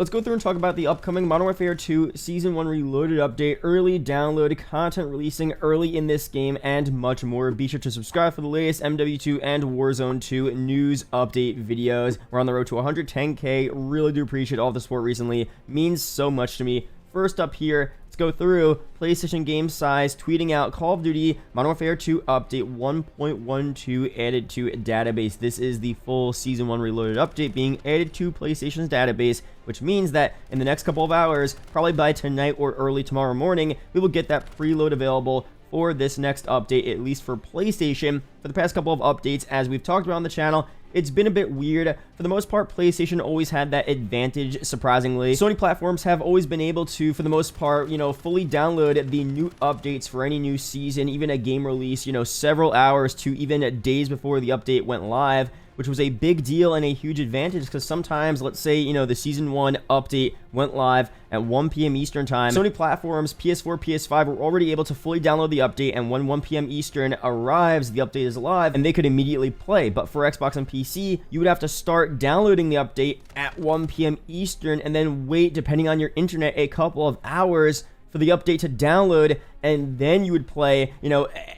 Let's go through and talk about the upcoming Modern Warfare 2 Season 1 Reloaded update, early download, content releasing early in this game, and much more. Be sure to subscribe for the latest MW2 and Warzone 2 news update videos. We're on the road to 110K. Really do appreciate all the support recently. Means so much to me. First up here, let's go through PlayStation game size, tweeting out Call of Duty Modern Warfare 2 update 1.12 added to database. This is the full Season 1 Reloaded update being added to PlayStation's database, which means that in the next couple of hours, probably by tonight or early tomorrow morning, we will get that preload available for this next update, at least for PlayStation. For the past couple of updates, as we've talked about on the channel, it's been a bit weird. For the most part, PlayStation always had that advantage, surprisingly. Sony platforms have always been able to, for the most part, fully download the new updates for any new season, even a game release, several hours to even days before the update went live, which was a big deal and a huge advantage because sometimes, let's say, the Season 1 update went live at 1 p.m. Eastern Time. Sony platforms, PS4, PS5, were already able to fully download the update, and when 1 p.m. Eastern arrives, the update is live, and they could immediately play. But for Xbox and PC, you would have to start downloading the update at 1 p.m. Eastern, and then wait, depending on your internet, a couple of hours for the update to download, and then you would play,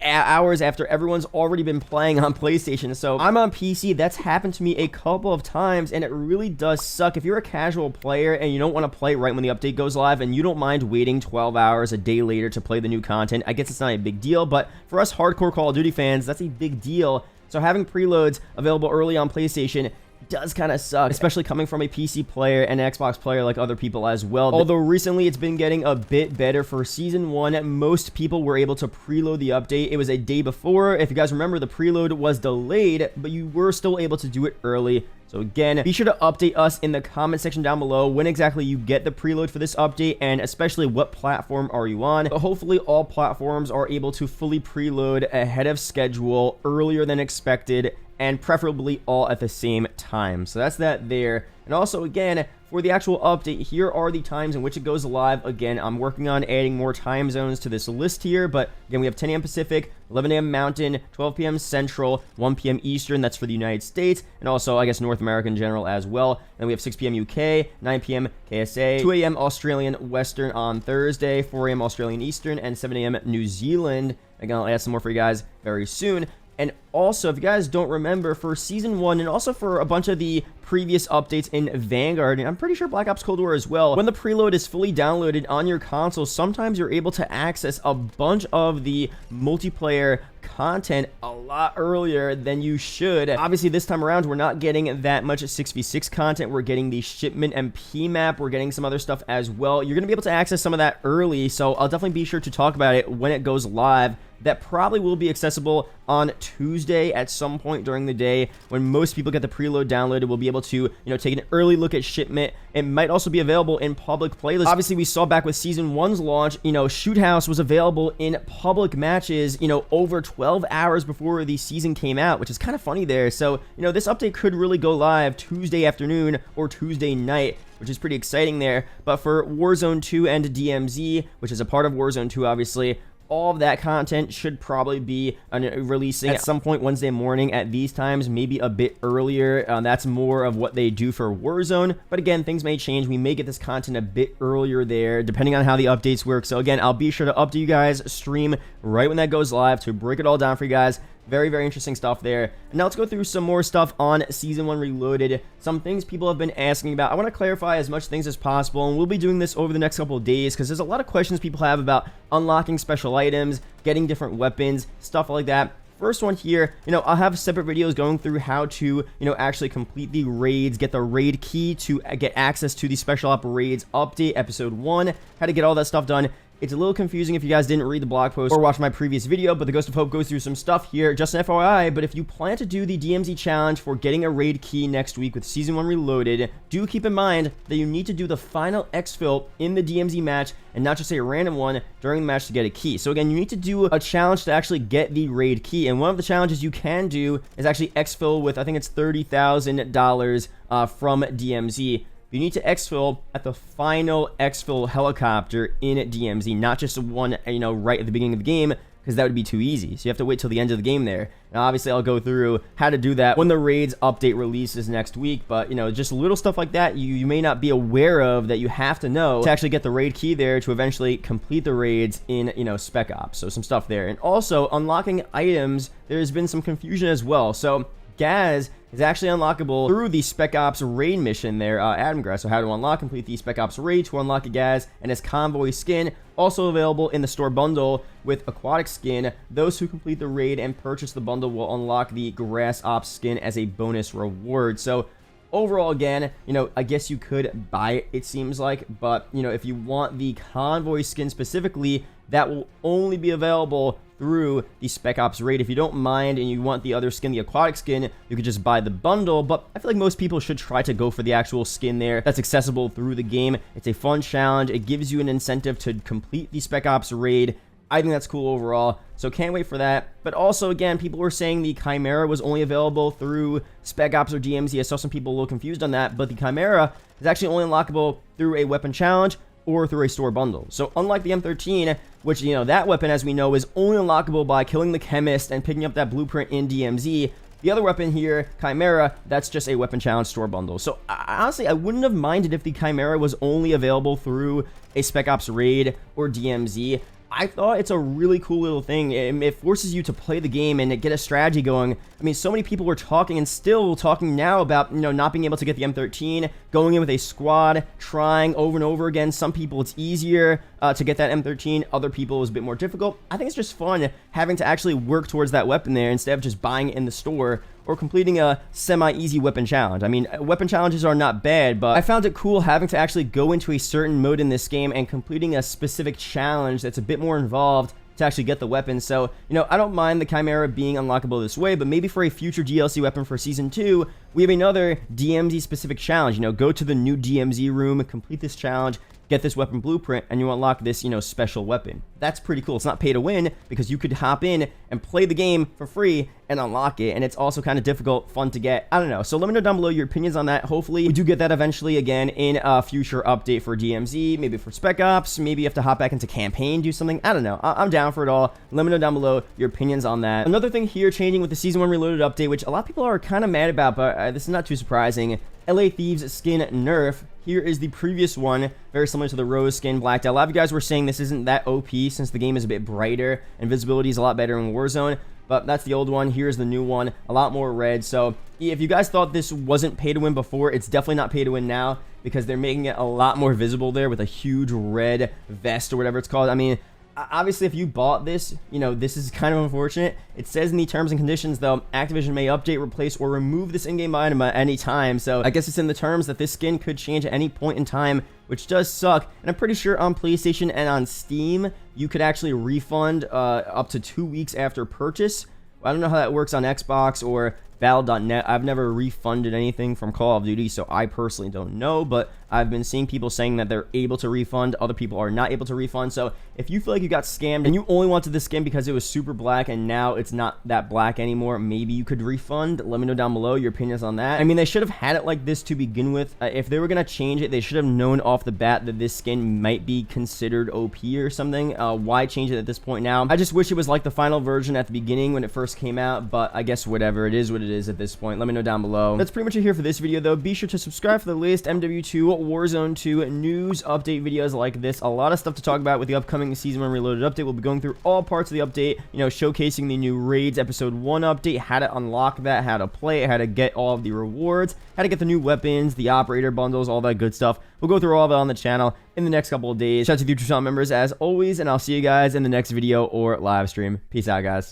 hours after everyone's already been playing on PlayStation. So I'm on PC. That's happened to me a couple of times, and it really does suck. If you're a casual player and you don't want to play right when the update goes live, and you don't mind waiting 12 hours a day later to play the new content, I guess it's not a big deal, but for us hardcore Call of Duty fans, that's a big deal. So having preloads available early on PlayStation does kind of suck, especially coming from a PC player and an Xbox player like other people as well. Although recently it's been getting a bit better. For Season 1, most people were able to preload the update. It was a day before. If you guys remember, the preload was delayed, but you were still able to do it early. So again, be sure to update us in the comment section down below when exactly you get the preload for this update, and especially what platform are you on. But hopefully all platforms are able to fully preload ahead of schedule, earlier than expected, and preferably all at the same time. So that's that there. And also, again, for the actual update, here are the times in which it goes live. Again, I'm working on adding more time zones to this list here, but again, we have 10 a.m. Pacific, 11 a.m. Mountain, 12 p.m. Central, 1 p.m. Eastern, that's for the United States, and also, I guess, North America in general as well. Then we have 6 p.m. UK, 9 p.m. KSA, 2 a.m. Australian Western on Thursday, 4 a.m. Australian Eastern, and 7 a.m. New Zealand. Again, I'll add some more for you guys very soon. And also, if you guys don't remember, for Season 1 and also for a bunch of the previous updates in Vanguard, and I'm pretty sure Black Ops Cold War as well, when the preload is fully downloaded on your console, sometimes you're able to access a bunch of the multiplayer content a lot earlier than you should. Obviously, this time around, we're not getting that much 6v6 content. We're getting the shipment MP map. We're getting some other stuff as well. You're going to be able to access some of that early, so I'll definitely be sure to talk about it when it goes live. That probably will be accessible on Tuesday at some point during the day when most people get the preload downloaded. We'll be able to, take an early look at shipment. It might also be available in public playlists. Obviously, we saw back with Season 1's launch, Shoot House was available in public matches, over 12 hours before the season came out, which is kind of funny there. So, this update could really go live Tuesday afternoon or Tuesday night, which is pretty exciting there. But for Warzone 2 and DMZ, which is a part of Warzone 2, obviously, all of that content should probably be releasing at some point Wednesday morning at these times, maybe a bit earlier. That's more of what they do for Warzone. But again, things may change. We may get this content a bit earlier there, depending on how the updates work. So again, I'll be sure to update you guys, stream right when that goes live to break it all down for you guys. Very, very interesting stuff there. And now let's go through some more stuff on Season 1 Reloaded. Some things people have been asking about. I want to clarify as much things as possible, and we'll be doing this over the next couple of days because there's a lot of questions people have about unlocking special items, getting different weapons, stuff like that. First one here, I'll have separate videos going through how to, actually complete the raids, get the raid key to get access to the Special Op Raids update, Episode 1, how to get all that stuff done. It's a little confusing if you guys didn't read the blog post or watch my previous video, but the Ghost of Hope goes through some stuff here. Just an FYI, but if you plan to do the DMZ challenge for getting a raid key next week with Season 1 Reloaded, do keep in mind that you need to do the final exfil in the DMZ match and not just a random one during the match to get a key. So again, you need to do a challenge to actually get the raid key, and one of the challenges you can do is actually exfil with, I think it's $30,000 from DMZ. You need to exfil at the final exfil helicopter in DMZ, not just one, right at the beginning of the game. because that would be too easy. So you have to wait till the end of the game there. And obviously I'll go through how to do that when the raids update releases next week. But, you know, just little stuff like that you may not be aware of that you have to know to actually get the raid key there to eventually complete the raids in, you know, Spec Ops. So some stuff there. And also unlocking items, there's been some confusion as well. So Gaz is actually unlockable through the Spec Ops raid mission there, Adam Grass. So how to unlock, complete the Spec Ops raid to unlock a Gaz and his convoy skin. Also available in the store bundle with aquatic skin. Those who complete the raid and purchase the bundle will unlock the Grass Ops skin as a bonus reward. So overall, again, you know, I guess you could buy it, it seems like, but, you know, if you want the convoy skin specifically, that will only be available through the Spec Ops raid. If you don't mind and you want the other skin, the aquatic skin, you could just buy the bundle, but I feel like most people should try to go for the actual skin there that's accessible through the game. It's a fun challenge. It gives you an incentive to complete the Spec Ops raid. I think that's cool overall, so can't wait for that. But also, again, people were saying the Chimera was only available through Spec Ops or DMZ. I saw some people a little confused on that, but the Chimera is actually only unlockable through a weapon challenge or through a store bundle. So unlike the M13, which, you know, that weapon, as we know, is only unlockable by killing the chemist and picking up that blueprint in DMZ, the other weapon here, Chimera, that's just a weapon challenge store bundle. So honestly, I wouldn't have minded if the Chimera was only available through a Spec Ops raid or DMZ. I thought it's a really cool little thing. It forces you to play the game and get a strategy going. I mean, so many people were talking and still talking now about, you know, not being able to get the M13, going in with a squad, trying over and over again. Some people it's easier to get that M13. Other people it was a bit more difficult. I think it's just fun having to actually work towards that weapon there instead of just buying it in the store or completing a semi-easy weapon challenge. I mean, weapon challenges are not bad, but I found it cool having to actually go into a certain mode in this game and completing a specific challenge that's a bit more involved to actually get the weapon. So, you know, I don't mind the Chimera being unlockable this way, but maybe for a future DLC weapon for Season 2, we have another DMZ specific challenge. You know, go to the new DMZ room, complete this challenge, get this weapon blueprint, and you unlock this, you know, special weapon. That's pretty cool. It's not pay to win because you could hop in and play the game for free and unlock it, and it's also kind of difficult, fun to get. I don't know. So let me know down below your opinions on that. Hopefully we do get that eventually again in a future update for DMZ, maybe for Spec Ops, maybe you have to hop back into campaign, do something. I don't know. I'm down for it all. Let me know down below your opinions on that. Another thing here changing with the Season 1 Reloaded update, which a lot of people are kind of mad about, but this is not too surprising. LA Thieves skin nerf. Here is the previous one, very similar to the Rose skin blacked out. A lot of you guys were saying this isn't that OP since the game is a bit brighter and visibility is a lot better in Warzone, but that's the old one. Here's the new one, a lot more red. So if you guys thought this wasn't pay to win before, it's definitely not pay to win now because they're making it a lot more visible there with a huge red vest or whatever it's called. I mean, obviously, if you bought this, you know, this is kind of unfortunate. It says in the terms and conditions, though, Activision may update, replace, or remove this in-game item at any time. So I guess it's in the terms that this skin could change at any point in time, which does suck. And I'm pretty sure on PlayStation and on Steam, you could actually refund up to 2 weeks after purchase. I don't know how that works on Xbox or Valve.net. I've never refunded anything from Call of Duty, so I personally don't know, but I've been seeing people saying that they're able to refund. Other people are not able to refund. So if you feel like you got scammed and you only wanted this skin because it was super black and now it's not that black anymore, maybe you could refund. Let me know down below your opinions on that. I mean, they should have had it like this to begin with. If they were going to change it, they should have known off the bat that this skin might be considered OP or something. Why change it at this point now? I just wish it was like the final version at the beginning when it first came out, but I guess whatever, it is what it is at this point. Let me know down below. That's pretty much it here for this video, though. Be sure to subscribe for the latest MW2 Warzone 2 news update videos like this. A lot of stuff to talk about with the upcoming Season 1 Reloaded update. We'll be going through all parts of the update, you know, showcasing the new Raids Episode 1 update, how to unlock that, how to play it, how to get all of the rewards, how to get the new weapons, the operator bundles, all that good stuff. We'll go through all of it on the channel in the next couple of days. Shout out to the YouTube channel members as always, and I'll see you guys in the next video or live stream. Peace out, guys.